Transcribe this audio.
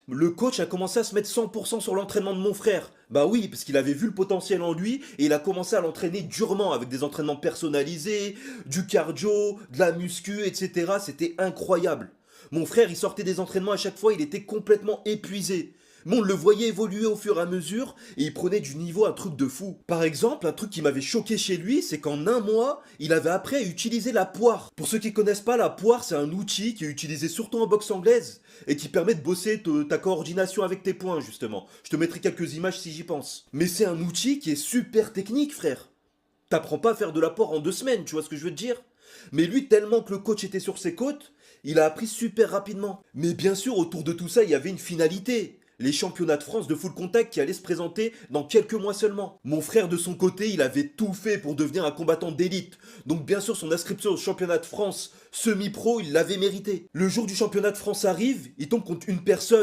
Le coach a commencé à se mettre 100% sur l'entraînement de mon frère. Bah oui, parce qu'il avait vu le potentiel en lui et il a commencé à l'entraîner durement avec des entraînements personnalisés, du cardio, de la muscu, etc. C'était incroyable. Mon frère, il sortait des entraînements à chaque fois, il était complètement épuisé. Mais on le voyait évoluer au fur et à mesure et il prenait du niveau un truc de fou. Par exemple, un truc qui m'avait choqué chez lui, c'est qu'en un mois, il avait appris à utiliser la poire. Pour ceux qui connaissent pas, la poire, c'est un outil qui est utilisé surtout en boxe anglaise et qui permet de bosser ta coordination avec tes poings, justement. Je te mettrai quelques images si j'y pense. Mais c'est un outil qui est super technique, frère. T'apprends pas à faire de la poire en 2 semaines, tu vois ce que je veux te dire? Mais lui, tellement que le coach était sur ses côtes, il a appris super rapidement. Mais bien sûr, autour de tout ça, il y avait une finalité. Les championnats de France de full contact qui allaient se présenter dans quelques mois seulement. Mon frère de son côté, il avait tout fait pour devenir un combattant d'élite. Donc bien sûr, son inscription au championnat de France semi-pro, il l'avait mérité. Le jour du championnat de France arrive, il tombe contre une personne